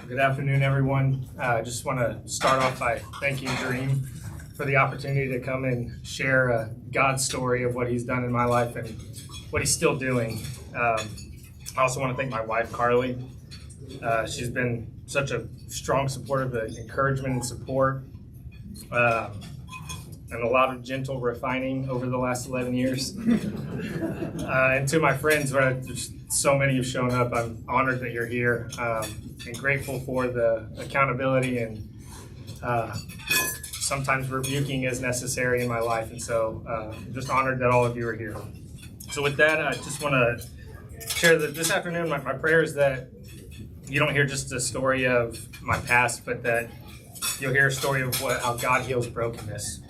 Good afternoon, everyone. I just want to start off by thanking Dream for the opportunity to come and share God's story of what he's done in my life and what he's still doing. I also want to thank my wife, Carly. She's been such a strong supporter of encouragement and support, and a lot of gentle refining over the last 11 years. And to my friends, where so many have shown up, I'm honored that you're here, and grateful for the accountability and sometimes rebuking as necessary in my life. And so just honored that all of you are here. So with that, I just want to share that this afternoon, my prayer is that you don't hear just a story of my past, but that you'll hear a story of how God heals brokenness,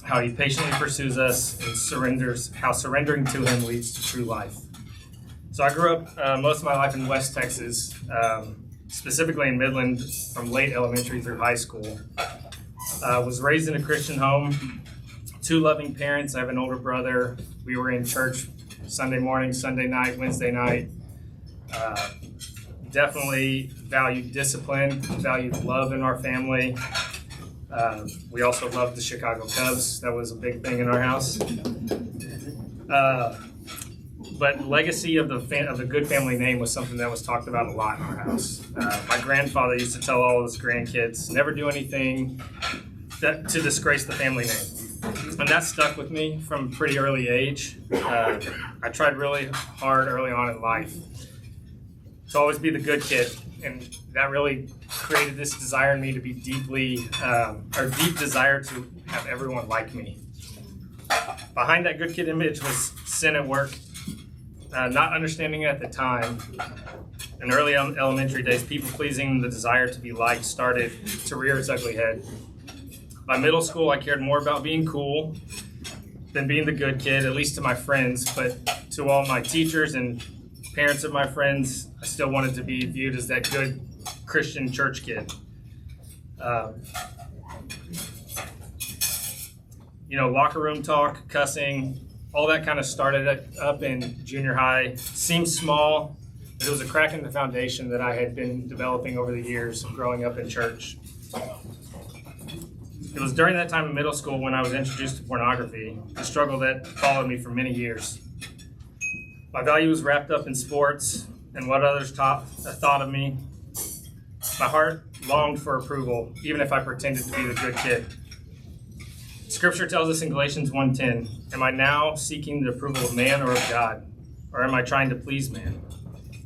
how he patiently pursues us and surrenders, how surrendering to him leads to true life. So I grew up most of my life in West Texas, specifically in Midland, from late elementary through high school. Was raised in a Christian home, 2 loving parents. I have an older brother. We were in church Sunday morning, Sunday night, Wednesday night. Definitely valued discipline, valued love in our family. We also loved the Chicago Cubs. That was a big thing in our house. But legacy of the good family name was something that was talked about a lot in our house. My grandfather used to tell all of his grandkids, never do anything to disgrace the family name. And that stuck with me from a pretty early age. I tried really hard early on in life to always be the good kid. And that really created this desire in me to be deep desire to have everyone like me. Behind that good kid image was sin at work. Not understanding it at the time. In early elementary days, people-pleasing, the desire to be liked, started to rear its ugly head. By middle school, I cared more about being cool than being the good kid, at least to my friends. But to all my teachers and parents of my friends, I still wanted to be viewed as that good Christian church kid. Locker room talk, cussing, all that kind of started up in junior high. Seemed small, but it was a crack in the foundation that I had been developing over the years of growing up in church. It was during that time in middle school when I was introduced to pornography, a struggle that followed me for many years. My value was wrapped up in sports and what others thought of me. My heart longed for approval, even if I pretended to be the good kid. Scripture tells us in Galatians 1:10, am I now seeking the approval of man or of God? Or am I trying to please man?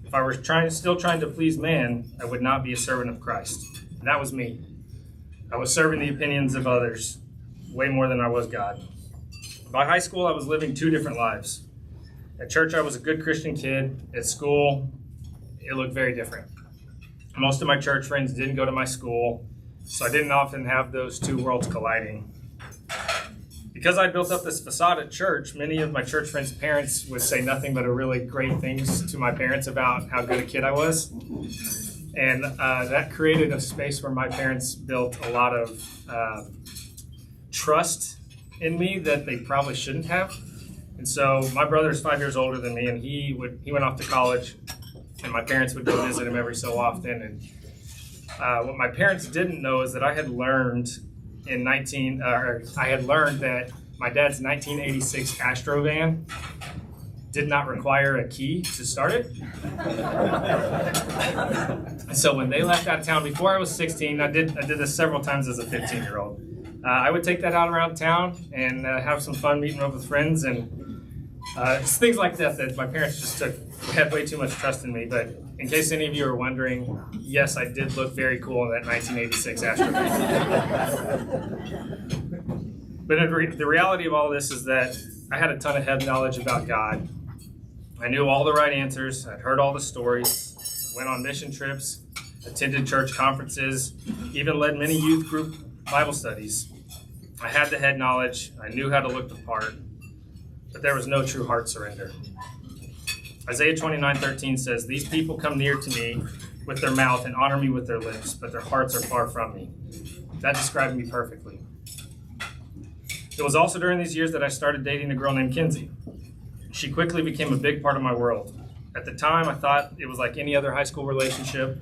If I were still trying to please man, I would not be a servant of Christ. And that was me. I was serving the opinions of others way more than I was God. By high school, I was living 2 different lives. At church, I was a good Christian kid. At school, it looked very different. Most of my church friends didn't go to my school, so I didn't often have those 2 worlds colliding. Because I built up this facade at church, many of my church friends' parents would say nothing but really great things to my parents about how good a kid I was. And that created a space where my parents built a lot of trust in me that they probably shouldn't have. And so my brother's 5 years older than me, and he went off to college, and my parents would go visit him every so often. And what my parents didn't know is that I had learned that my dad's 1986 Astro van did not require a key to start it. So when they left out of town, before I was 16, I did this several times as a 15-year-old. I would take that out around town and have some fun meeting up with friends, and it's things like that my parents just had way too much trust in me. But in case any of you are wondering, yes, I did look very cool in that 1986 Astro van. But the reality of all this is that I had a ton of head knowledge about God. I knew all the right answers. I'd heard all the stories, went on mission trips, attended church conferences, even led many youth group Bible studies. I had the head knowledge. I knew how to look the part, but there was no true heart surrender. Isaiah 29:13 says, these people come near to me with their mouth and honor me with their lips, but their hearts are far from me. That described me perfectly. It was also during these years that I started dating a girl named Kinsey. She quickly became a big part of my world. At the time, I thought it was like any other high school relationship.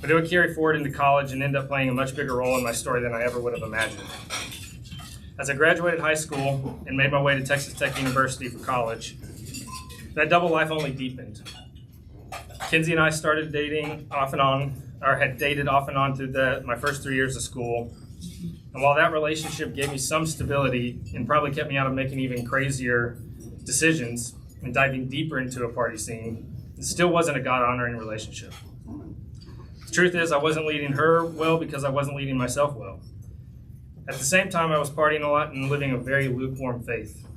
But it would carry forward into college and end up playing a much bigger role in my story than I ever would have imagined. As I graduated high school and made my way to Texas Tech University for college, that double life only deepened. Kinsey and I started dating off and on, or had dated off and on through my first 3 years of school. And while that relationship gave me some stability and probably kept me out of making even crazier decisions and diving deeper into a party scene, it still wasn't a God-honoring relationship. The truth is, I wasn't leading her well because I wasn't leading myself well. At the same time, I was partying a lot and living a very lukewarm faith.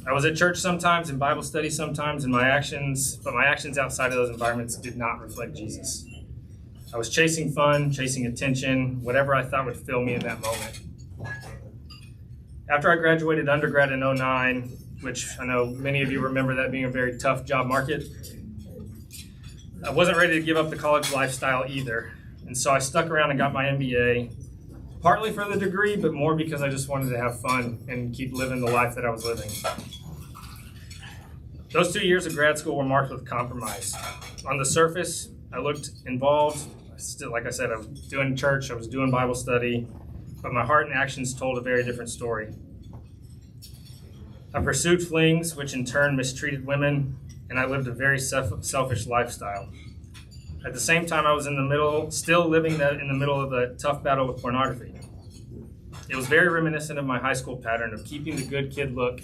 I was at church sometimes and Bible study sometimes, and my actions outside of those environments did not reflect Jesus. I was chasing fun, chasing attention, whatever I thought would fill me in that moment. After I graduated undergrad in 2009, which I know many of you remember that being a very tough job market, I wasn't ready to give up the college lifestyle either. And so I stuck around and got my MBA, partly for the degree, but more because I just wanted to have fun and keep living the life that I was living. Those 2 years of grad school were marked with compromise. On the surface, I looked involved. Still, like I said, I was doing church, I was doing Bible study, but my heart and actions told a very different story. I pursued flings, which in turn mistreated women, and I lived a very selfish lifestyle. At the same time, I was still living in the middle of a tough battle with pornography. It was very reminiscent of my high school pattern of keeping the good kid look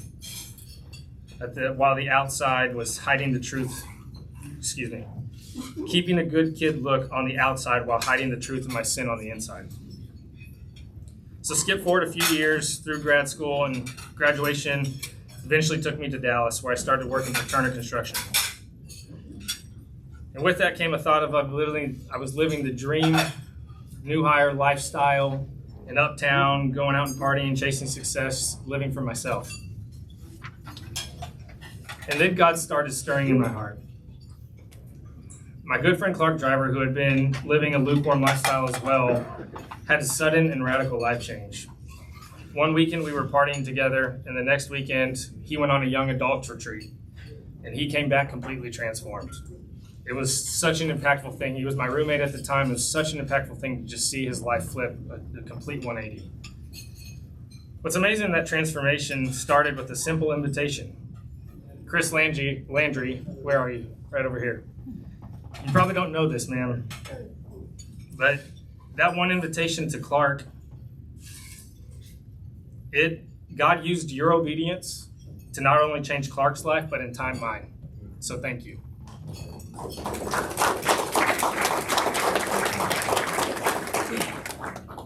while the outside was hiding the truth. Keeping a good kid look on the outside while hiding the truth of my sin on the inside. So skip forward a few years through grad school, and graduation eventually took me to Dallas, where I started working for Turner Construction. And with that came a thought of I was living the dream, new hire lifestyle in Uptown, going out and partying, chasing success, living for myself. And then God started stirring in my heart. My good friend Clark Driver, who had been living a lukewarm lifestyle as well, had a sudden and radical life change. One weekend we were partying together, and the next weekend he went on a young adult retreat, and he came back completely transformed. It was such an impactful thing. He was my roommate at the time. It was such an impactful thing to just see his life flip a complete 180. What's amazing in that transformation started with a simple invitation. Chris Landry, where are you? Right over here. You probably don't know this, man, but that one invitation to Clark, God used your obedience to not only change Clark's life, but in time mine. So thank you.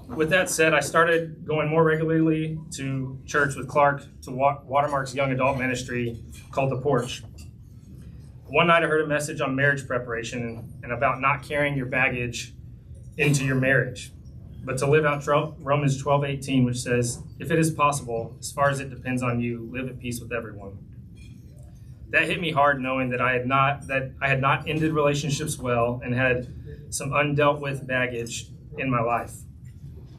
With that said, I started going more regularly to church with Clark to Watermark's young adult ministry called The Porch. One night I heard a message on marriage preparation and about not carrying your baggage into your marriage, but to live out Romans 12:18, which says, if it is possible, as far as it depends on you, live at peace with everyone. That hit me hard, knowing that I had not ended relationships well and had some undealt with baggage in my life.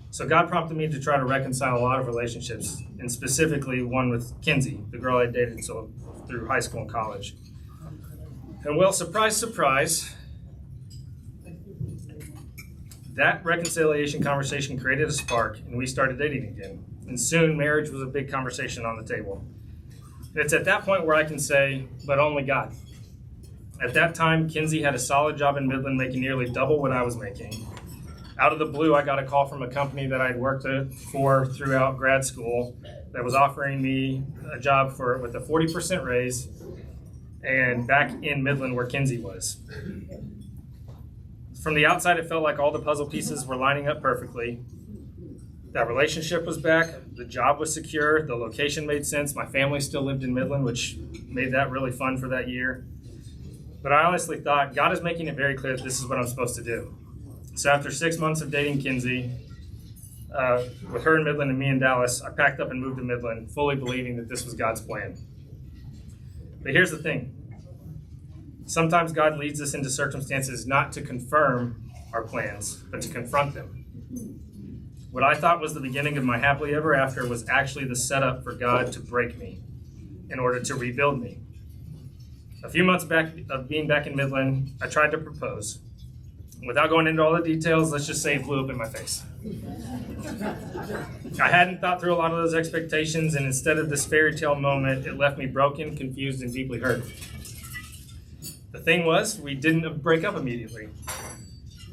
So God prompted me to try to reconcile a lot of relationships, and specifically one with Kinsey, the girl I dated through high school and college. And well, surprise, surprise, that reconciliation conversation created a spark, and we started dating again. And soon marriage was a big conversation on the table. And it's at that point where I can say, but only God. At that time, Kinsey had a solid job in Midland, making nearly double what I was making. Out of the blue, I got a call from a company that I'd worked for throughout grad school that was offering me a job with a 40% raise, and back in Midland where Kinsey was. From the outside, it felt like all the puzzle pieces were lining up perfectly. That relationship was back, the job was secure, the location made sense, my family still lived in Midland, which made that really fun for that year. But I honestly thought, God is making it very clear that this is what I'm supposed to do. So after 6 months of dating Kinsey, with her in Midland and me in Dallas, I packed up and moved to Midland, fully believing that this was God's plan. But here's the thing. Sometimes God leads us into circumstances not to confirm our plans, but to confront them. What I thought was the beginning of my happily ever after was actually the setup for God to break me in order to rebuild me. A few months back of being back in Midland, I tried to propose. Without going into all the details, let's just say it flew up in my face. I hadn't thought through a lot of those expectations, and instead of this fairy tale moment, it left me broken, confused, and deeply hurt. The thing was, we didn't break up immediately.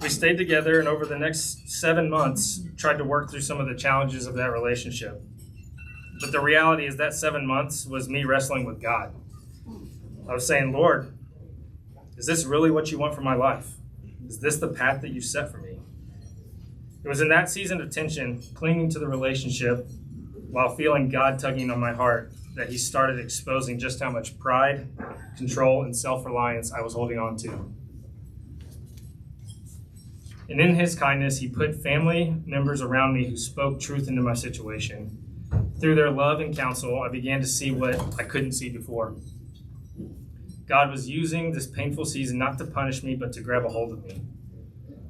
We stayed together, and over the next 7 months, tried to work through some of the challenges of that relationship. But the reality is that 7 months was me wrestling with God. I was saying, Lord, is this really what you want for my life? Is this the path that you set for me? It was in that season of tension, clinging to the relationship, while feeling God tugging on my heart, that he started exposing just how much pride, control, and self-reliance I was holding on to. And in his kindness, he put family members around me who spoke truth into my situation. Through their love and counsel, I began to see what I couldn't see before. God was using this painful season not to punish me, but to grab a hold of me.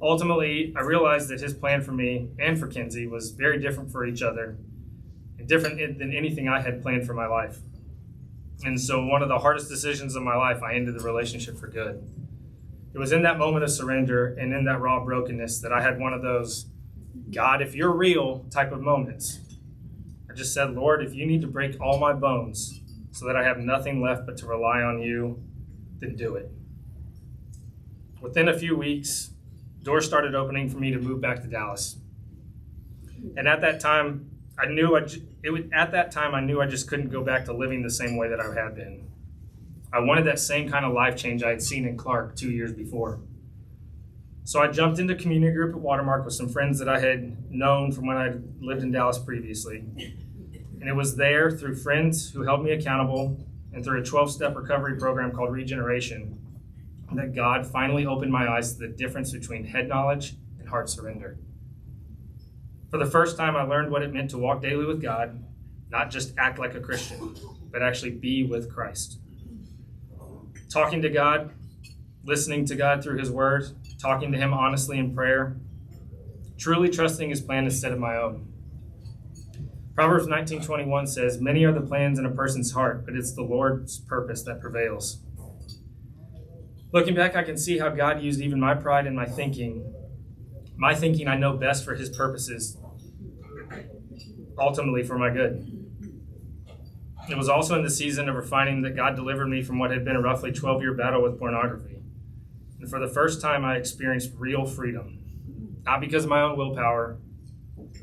Ultimately, I realized that his plan for me and for Kinsey was very different for each other, and different than anything I had planned for my life. And so one of the hardest decisions of my life, I ended the relationship for good. It was in that moment of surrender and in that raw brokenness that I had one of those, God, if you're real type of moments. I just said, Lord, if you need to break all my bones so that I have nothing left but to rely on you, then do it. Within a few weeks, doors started opening for me to move back to Dallas. And at that time, I knew I just couldn't go back to living the same way that I had been. I wanted that same kind of life change I had seen in Clark 2 years before. So I jumped into community group at Watermark with some friends that I had known from when I lived in Dallas previously. And it was there, through friends who held me accountable and through a 12-step recovery program called Regeneration, that God finally opened my eyes to the difference between head knowledge and heart surrender. For the first time, I learned what it meant to walk daily with God, not just act like a Christian, but actually be with Christ. Talking to God, listening to God through his word, talking to him honestly in prayer, truly trusting his plan instead of my own. Proverbs 19:21 says, many are the plans in a person's heart, but it's the Lord's purpose that prevails. Looking back, I can see how God used even my pride and my thinking I know best for his purposes, ultimately for my good. It was also in the season of refining that God delivered me from what had been a roughly 12-year battle with pornography. And for the first time, I experienced real freedom, not because of my own willpower,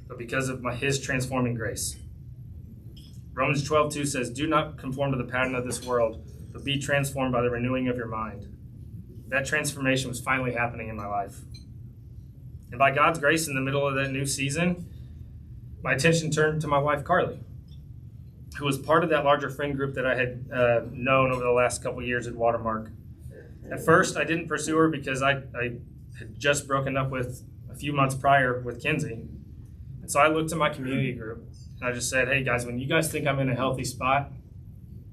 but because of his transforming grace. Romans 12:2 says, do not conform to the pattern of this world, but be transformed by the renewing of your mind. That transformation was finally happening in my life. And by God's grace, in the middle of that new season, my attention turned to my wife, Carly, who was part of that larger friend group that I had known over the last couple years at Watermark. At first, I didn't pursue her because I had just broken up with a few months prior with Kinsey. And so I looked to my community group and I just said, hey guys, when you guys think I'm in a healthy spot,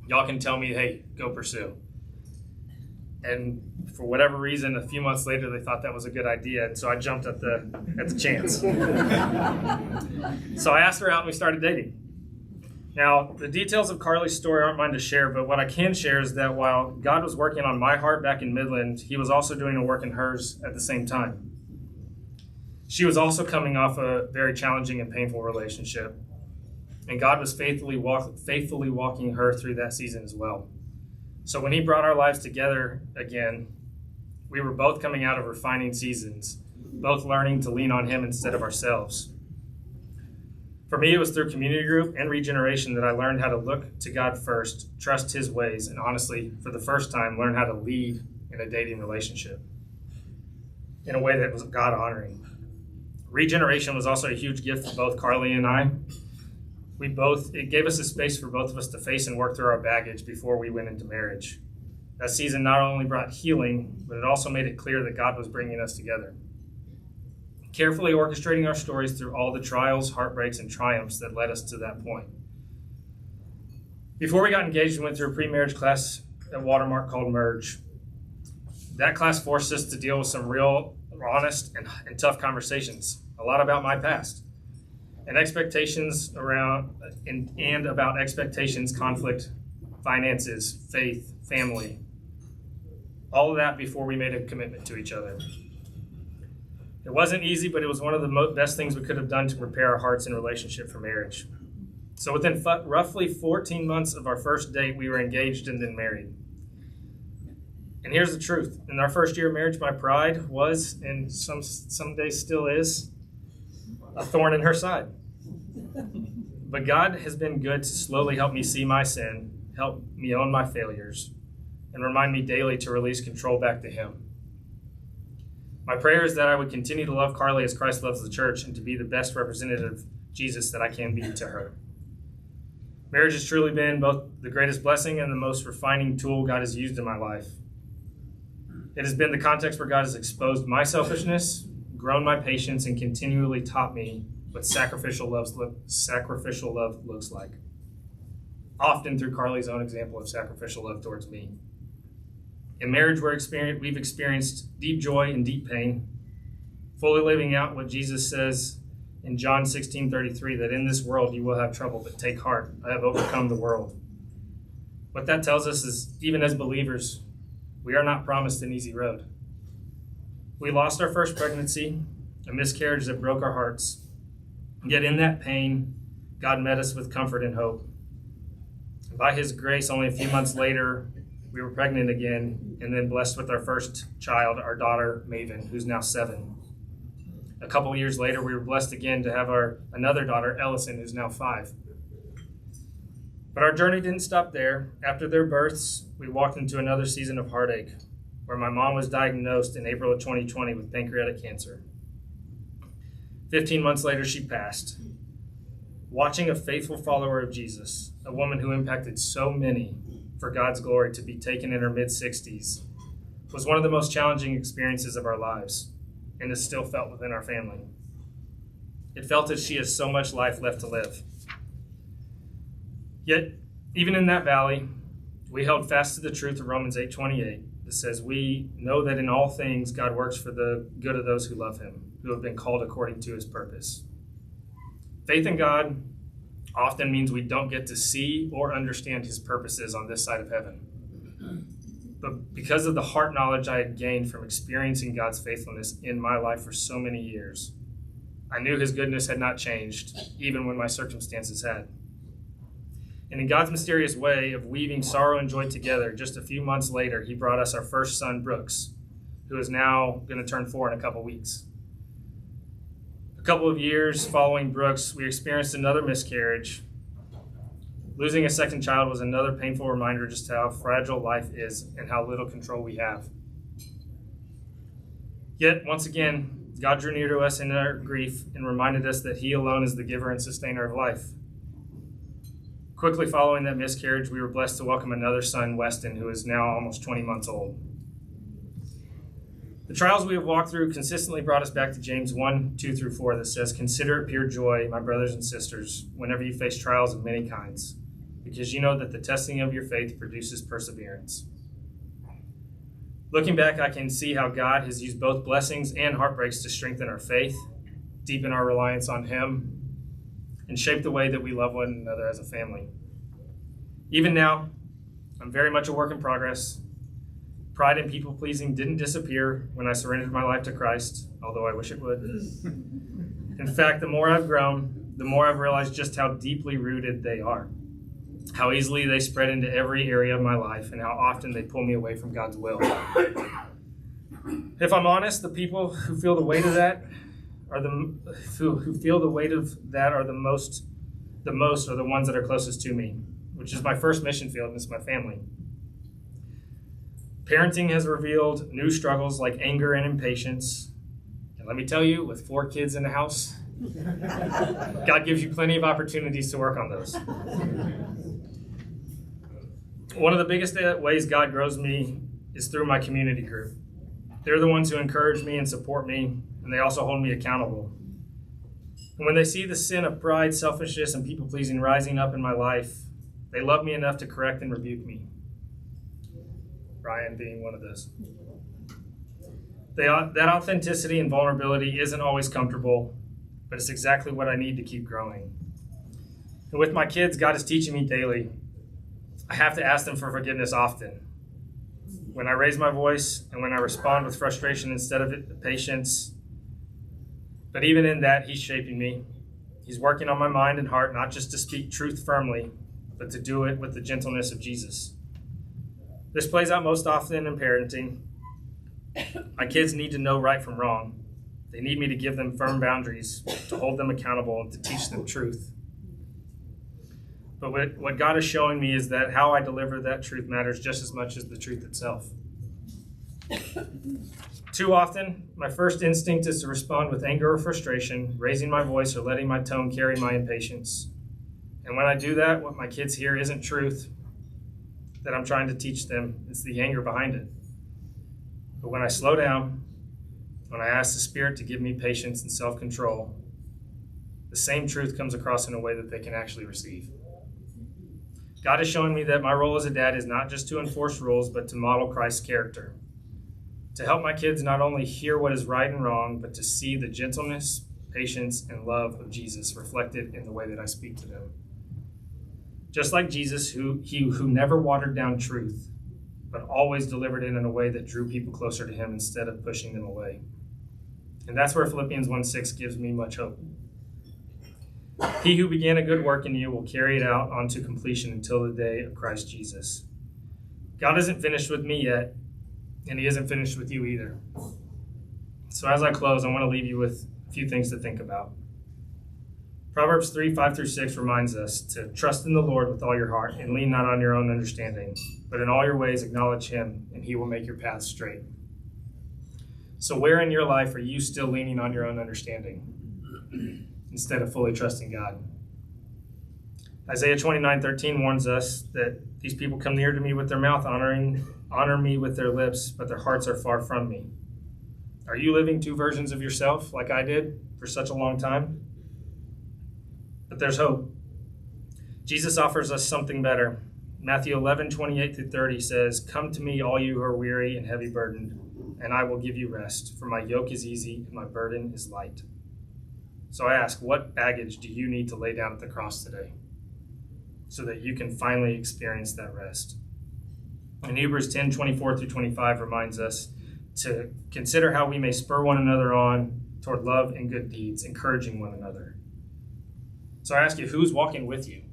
y'all can tell me, hey, go pursue. And for whatever reason, a few months later, they thought that was a good idea. And so I jumped at the chance. So I asked her out and we started dating. Now, the details of Carly's story aren't mine to share, but what I can share is that while God was working on my heart back in Midland, he was also doing a work in hers at the same time. She was also coming off a very challenging and painful relationship, and God was faithfully walking her through that season as well. So when he brought our lives together again, we were both coming out of refining seasons, both learning to lean on him instead of ourselves. For me, it was through community group and regeneration that I learned how to look to God first, trust his ways, and honestly, for the first time, learn how to lead in a dating relationship in a way that was God-honoring. Regeneration was also a huge gift for both Carly and I. It gave us a space for both of us to face and work through our baggage before we went into marriage. That season not only brought healing, but it also made it clear that God was bringing us together, carefully orchestrating our stories through all the trials, heartbreaks, and triumphs that led us to that point. Before we got engaged, we went through a pre-marriage class at Watermark called Merge. That class forced us to deal with some real honest and tough conversations, a lot about my past, and expectations and about expectations, conflict, finances, faith, family, all of that before we made a commitment to each other. It wasn't easy, but it was one of the best things we could have done to prepare our hearts and relationship for marriage. So within roughly 14 months of our first date, we were engaged and then married. And here's the truth. In our first year of marriage, my pride was, and some days still is, a thorn in her side. But God has been good to slowly help me see my sin, help me own my failures, and remind me daily to release control back to Him. My prayer is that I would continue to love Carly as Christ loves the church and to be the best representative of Jesus that I can be to her. Marriage has truly been both the greatest blessing and the most refining tool God has used in my life. It has been the context where God has exposed my selfishness, grown my patience, and continually taught me what sacrificial love looks like. Often through Carly's own example of sacrificial love towards me. In marriage, we've experienced deep joy and deep pain, fully living out what Jesus says in John 16:33, that in this world you will have trouble, but take heart, I have overcome the world. What that tells us is, even as believers, we are not promised an easy road. We lost our first pregnancy, a miscarriage that broke our hearts. Yet in that pain, God met us with comfort and hope. By His grace, only a few months later, we were pregnant again, and then blessed with our first child, our daughter, Maven, who's now 7. A couple years later, we were blessed again to have another daughter, Ellison, who's now 5. But our journey didn't stop there. After their births, we walked into another season of heartache, where my mom was diagnosed in April of 2020 with pancreatic cancer. 15 months later, she passed. Watching a faithful follower of Jesus, a woman who impacted so many for God's glory, to be taken in her mid-60s was one of the most challenging experiences of our lives, and is still felt within our family. It felt as she has so much life left to live. Yet, even in that valley, we held fast to the truth of Romans 8:28 that says, we know that in all things God works for the good of those who love Him, who have been called according to His purpose. Faith in God often means we don't get to see or understand His purposes on this side of heaven. But because of the heart knowledge I had gained from experiencing God's faithfulness in my life for so many years, I knew His goodness had not changed, even when my circumstances had. And in God's mysterious way of weaving sorrow and joy together, just a few months later, He brought us our first son, Brooks, who is now going to turn 4 in a couple weeks. A couple of years following Brooks, we experienced another miscarriage. Losing a second child was another painful reminder just how fragile life is and how little control we have. Yet, once again, God drew near to us in our grief and reminded us that He alone is the giver and sustainer of life. Quickly following that miscarriage, we were blessed to welcome another son, Weston, who is now almost 20 months old. The trials we have walked through consistently brought us back to James 1:2-4 that says, consider it pure joy, my brothers and sisters, whenever you face trials of many kinds, because you know that the testing of your faith produces perseverance. Looking back, I can see how God has used both blessings and heartbreaks to strengthen our faith, deepen our reliance on Him, and shape the way that we love one another as a family. Even now, I'm very much a work in progress. Pride and people-pleasing didn't disappear when I surrendered my life to Christ, although I wish it would. In fact, the more I've grown, the more I've realized just how deeply rooted they are, how easily they spread into every area of my life, and how often they pull me away from God's will. If I'm honest, the people who feel the weight of that are the most are the ones that are closest to me, which is my first mission field, and it's my family. Parenting has revealed new struggles like anger and impatience. And let me tell you, with 4 kids in the house, God gives you plenty of opportunities to work on those. One of the biggest ways God grows me is through my community group. They're the ones who encourage me and support me, and they also hold me accountable. And when they see the sin of pride, selfishness, and people-pleasing rising up in my life, they love me enough to correct and rebuke me. Ryan being one of those. That authenticity and vulnerability isn't always comfortable, but it's exactly what I need to keep growing. And with my kids, God is teaching me daily. I have to ask them for forgiveness often. When I raise my voice and when I respond with frustration instead of patience, But even in that, he's shaping me. He's working on my mind and heart, not just to speak truth firmly, but to do it with the gentleness of Jesus. This plays out most often in parenting. My kids need to know right from wrong. They need me to give them firm boundaries, to hold them accountable, and to teach them truth. But what God is showing me is that how I deliver that truth matters just as much as the truth itself. Too often, my first instinct is to respond with anger or frustration, raising my voice or letting my tone carry my impatience. And when I do that, what my kids hear isn't truth that I'm trying to teach them. It's the anger behind it. But when I slow down, when I ask the Spirit to give me patience and self-control, the same truth comes across in a way that they can actually receive. God is showing me that my role as a dad is not just to enforce rules, but to model Christ's character. To help my kids not only hear what is right and wrong, but to see the gentleness, patience, and love of Jesus reflected in the way that I speak to them. Just like Jesus, who never watered down truth, but always delivered it in a way that drew people closer to him instead of pushing them away. And that's where Philippians 1:6 gives me much hope. He who began a good work in you will carry it out onto completion until the day of Christ Jesus. God isn't finished with me yet, and he isn't finished with you either. So as I close, I want to leave you with a few things to think about. Proverbs 3:5-6 reminds us to trust in the Lord with all your heart and lean not on your own understanding, but in all your ways acknowledge him, and he will make your paths straight. So where in your life are you still leaning on your own understanding instead of fully trusting God? Isaiah 29:13 warns us that these people come near to me with their mouth, honor me with their lips, but their hearts are far from me. Are you living two versions of yourself like I did for such a long time? But there's hope. Jesus offers us something better. Matthew 11:28-30 says, "Come to me, all you who are weary and heavy burdened, and I will give you rest, for my yoke is easy and my burden is light." So I ask, what baggage do you need to lay down at the cross today so that you can finally experience that rest? And Hebrews 10:24-25 reminds us to consider how we may spur one another on toward love and good deeds, encouraging one another. So I ask you, who's walking with you?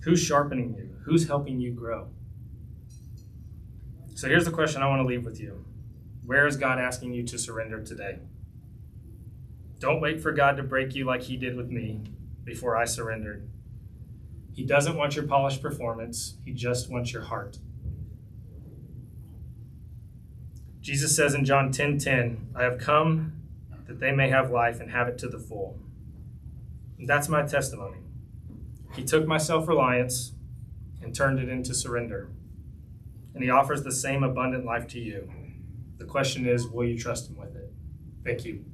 Who's sharpening you? Who's helping you grow? So here's the question I want to leave with you. Where is God asking you to surrender today? Don't wait for God to break you like he did with me before I surrendered. He doesn't want your polished performance. He just wants your heart. Jesus says in John 10:10, "I have come that they may have life and have it to the full." And that's my testimony. He took my self-reliance and turned it into surrender. And he offers the same abundant life to you. The question is, will you trust him with it? Thank you.